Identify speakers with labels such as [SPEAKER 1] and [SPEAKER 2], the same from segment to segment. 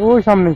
[SPEAKER 1] ওই সামনে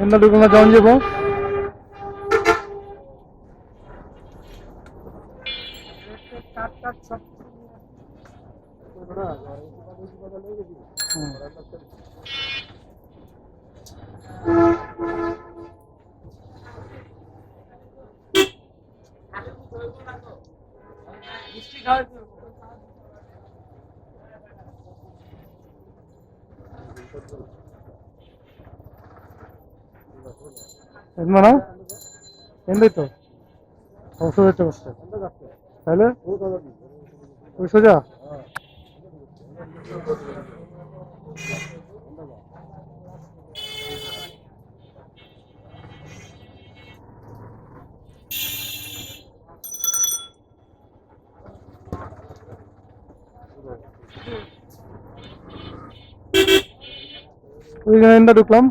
[SPEAKER 1] এমন ঢুকনা যাওয়া যাবো mana endito ঔষধ হতে বসছে তাহলে ওই সোজা ওইখানে এন্ডা ঢুকলাম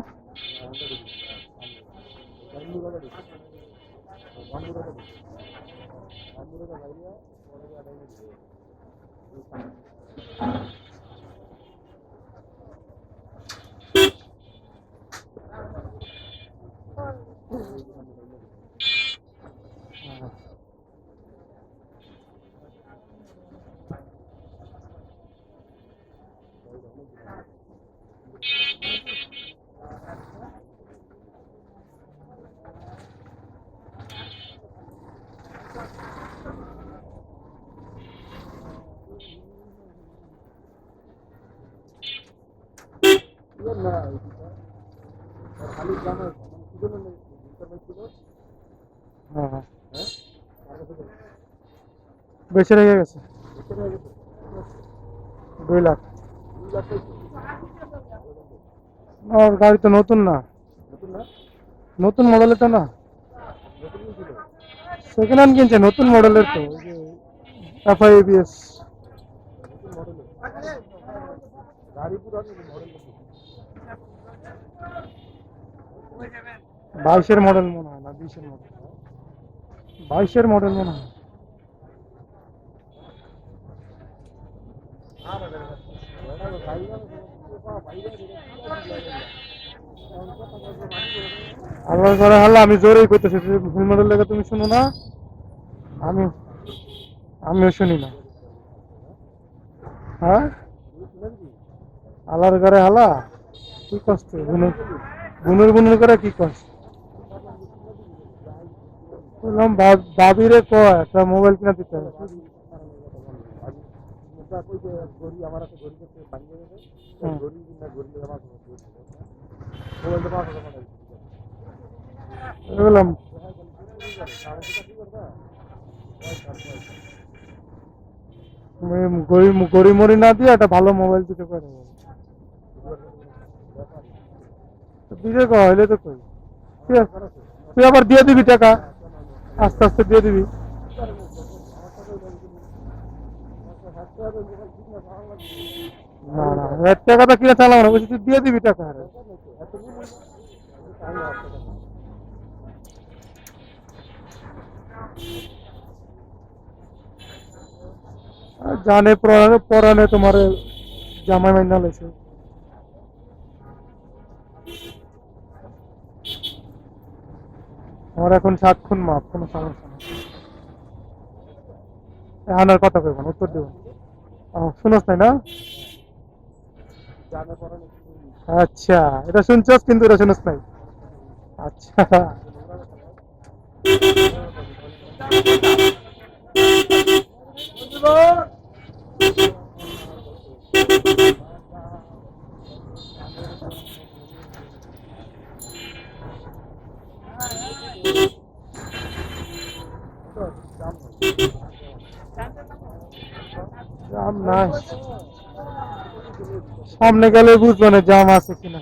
[SPEAKER 1] বেশি রেগে গেছে 2 লাখ আর গাড়ি তো নতুন না নতুন মডেলের তো না সেকেন্ড হ্যান্ড কিনছে নতুন মডেলের তো এফআই এবিএস বাইশের মডেল মনে হয় না 20-এর মডেল 22-এর মডেল মনে হয় আল্লাহর ঘরে হাল্লা আমি জোরেই করতেছি, ভুল মডেল লেগে তুমি শুনো না? আমি আমিও শুনি না। হ্যাঁ, আল্লাহর ঘরে হাল্লা কি কষ্ট, বুনুর বুনুর বুনুর করে কি কষ্ট। বললাম ভাবিরে কয় একটা মোবাইল কিনা দিতে হবে। হুম। বললাম গড়ি মড়ি না দিয়ে একটা ভালো মোবাইল দিতে পারে। দিতে কইলে তো কই তুই তুই আবার দিয়ে দিবি টাকা, আস্তে আস্তে দিয়ে দিবি। না না, এর টাকাটা কিনে চালাও না, বলছি তুই দিয়ে দিবি টাকা। আরে আর জানে পরানে পরানে তোমার জামাই মাইনা লেছে। আমার এখন 7 খুন মাপ, কোনো সমস্যা নেই। এখন আর কথা কইব না, উত্তর দেব। শুনস নাই না? আচ্ছা, এটা শুনছস কিন্তু এটা শুনস নাই। আচ্ছা। জাম নাই, সামনে গেলে বুঝবো না জাম আছে কিনা।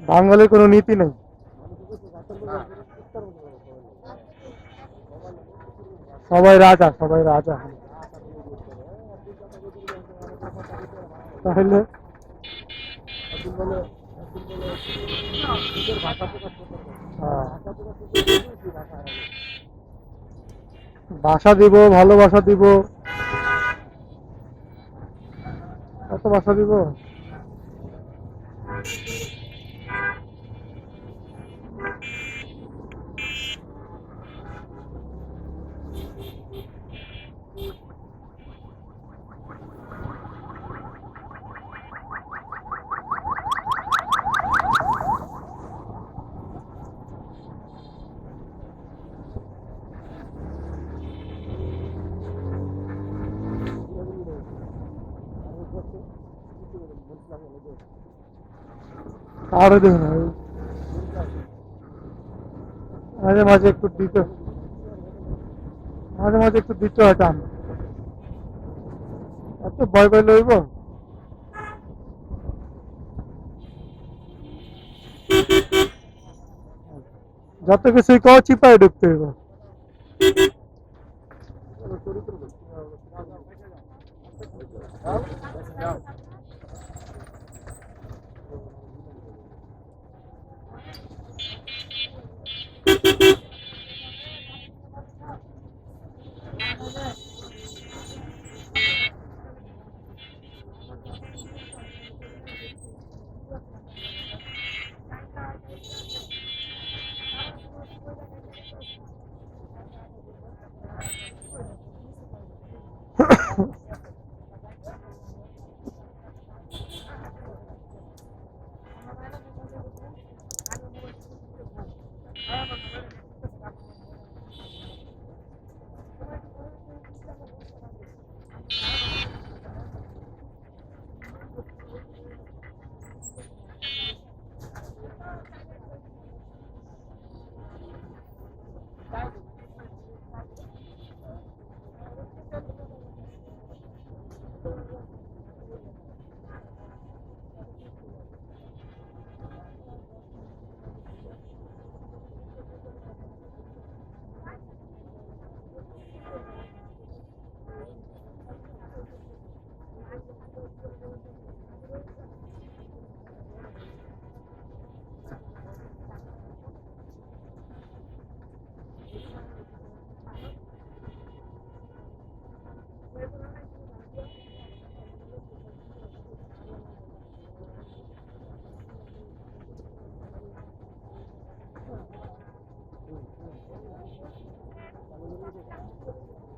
[SPEAKER 1] বাঙালির কোনো নীতি নেই। সবাই রাজা, সবাই রাজা। তাহলে হ্যাঁ, ভাষা দিব, ভালোবাসা দিব, কত ভাষা দিব। আরো দেখুন মাঝে মাঝে একটু দিতে, মাঝে মাঝে একটু দিতে হয় টান। এত ভয় ভয় লইব। যত কিছুই কও চিপায় ঢুকতে হইব।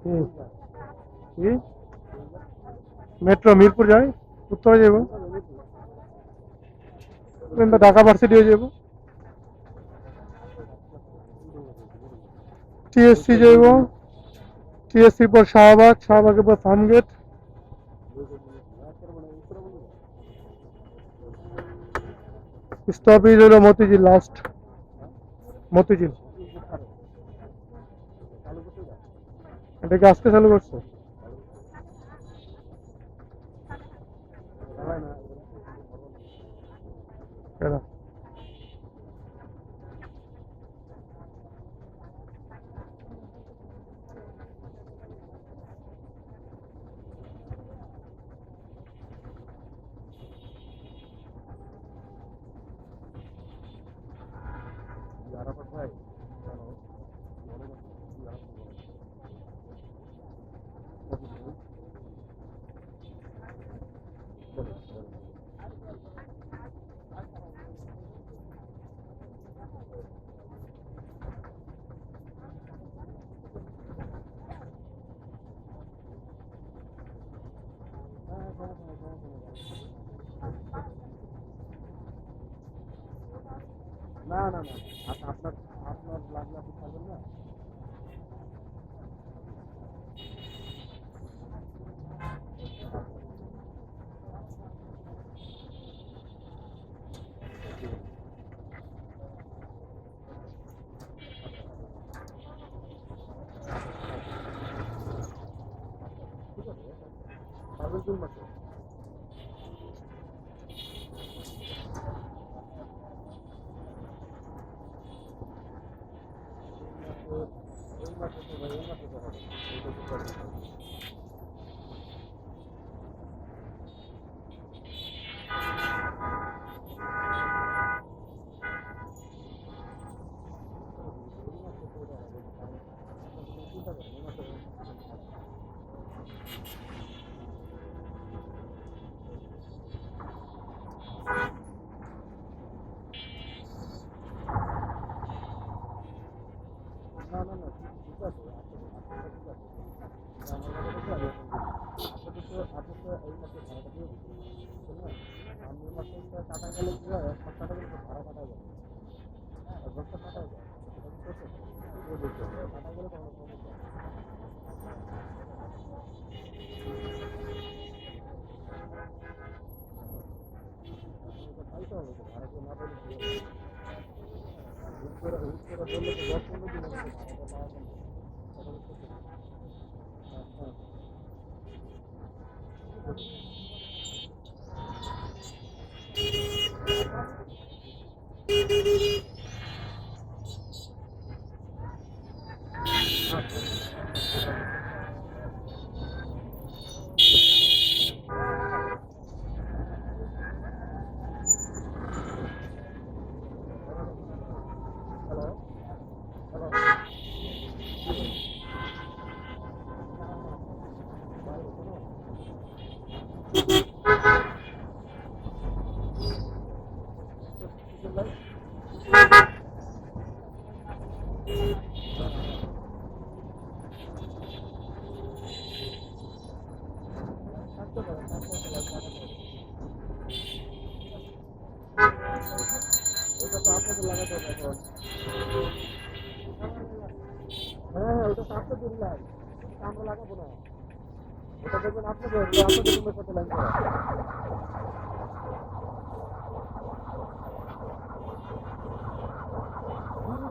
[SPEAKER 1] কি মেট্রো মিরপুর যাই উত্তরে যাব কিংবা ঢাকা ভার্সিটি যাব টিএসসি যাব টিএসসি পর শাহবাগ শাহবাগের পর ফার্মগেট স্টপেজ হলো মতিঝিল লাস্ট মতিঝিল এটা কি আজকে চালু করছে কেডা? না না না আপনার আপনার লাগলে আপনি থাকবেন না ঠিক আছে পারবেন কোন মাসে এই মাসে তো ভাই এই মাসে তো হবে এটা তো করবেন চিন্তা করেন এই মাসে না না না ঠিক আছে আপনার ঠিক আছে আপনি তো এই মাসে ভাড়াটা দিয়ে দিচ্ছেন বুঝছেন না আমি এই মাসে কাটা গেলে কি হয় এক মাস কাটা গেলে তো ভাড়া কাটা যায় এক বছর কাটা যায় এটা কি করছেন দিয়ে দিতে হবে কাটা গেলে তখন সমস্যা পাইতে হবে তো ভাড়া কেউ না পেলে কি হবে হুট করে বললে তো 10-15 দিনের মধ্যে ভাড়াটা পাওয়া যাবে না কথা বুঝতেছেন হ্যাঁ হ্যাঁ হ্যালো হ্যালো ভাই শোনো কিসের লাইভ থাকতে পারে থাকতে একটা লাইভ লাগাতে হবে ওটা তো আপনাদের লাগাতে হবে এখন হ্যাঁ হ্যাঁ ওটা তো আপনাদের লাইভ আমরা লাগাবো না ওটা দেখবেন আপনাদের আপনাদের রুমের সাথে লাইন করা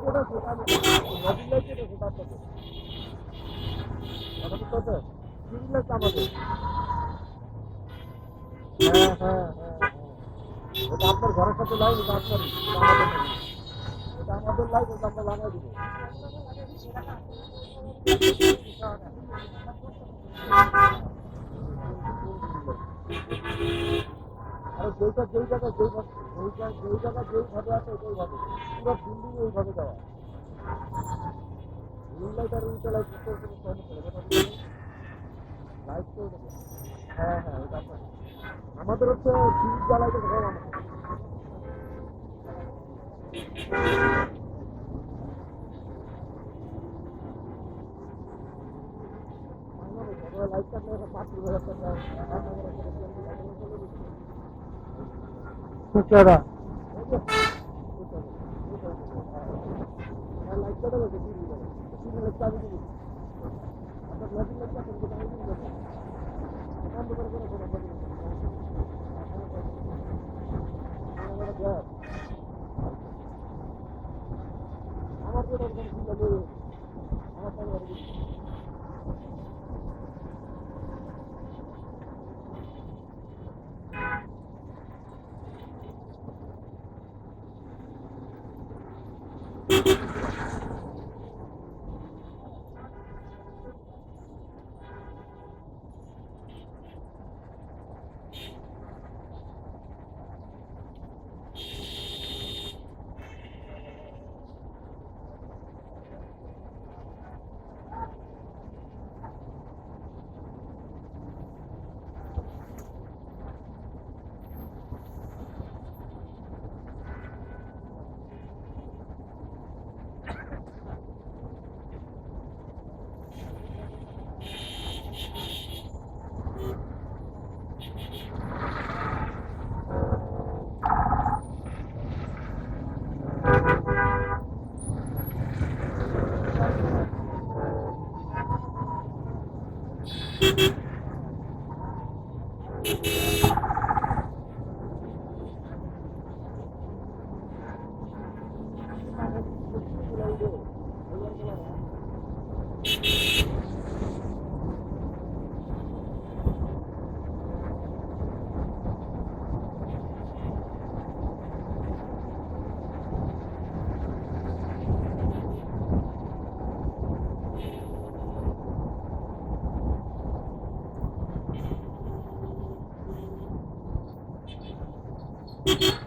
[SPEAKER 1] যেটা সেটা নদীর লাইট যেটা সেটা আপনাদের কথা বুঝতে পারছেন সিঁড়ি লাইট আমাদের হ্যাঁ হ্যাঁ হ্যাঁ হ্যাঁ ওটা আপনার ঘরের সাথে লাইন ওটা আপনারই ওটা আমাদের লাইট ওটা আমরা লাগাই দিব আরে যেইটা যেই জায়গায় যেই জায়গায় যেইভাবে আছে ওইটাই ভাবে পুরো বিল্ডিং ওইভাবে দেওয়া গ্রিন লাইট আর উল্টা লাইট বুঝতে কোনো সমস্যা নেই কথা লাইট তো ওটা হ্যাঁ হ্যাঁ ওটা আপনার আমাদের হচ্ছে সিরিজ জ্বালাইতে ঘর আমাদের
[SPEAKER 2] সুচরা
[SPEAKER 3] you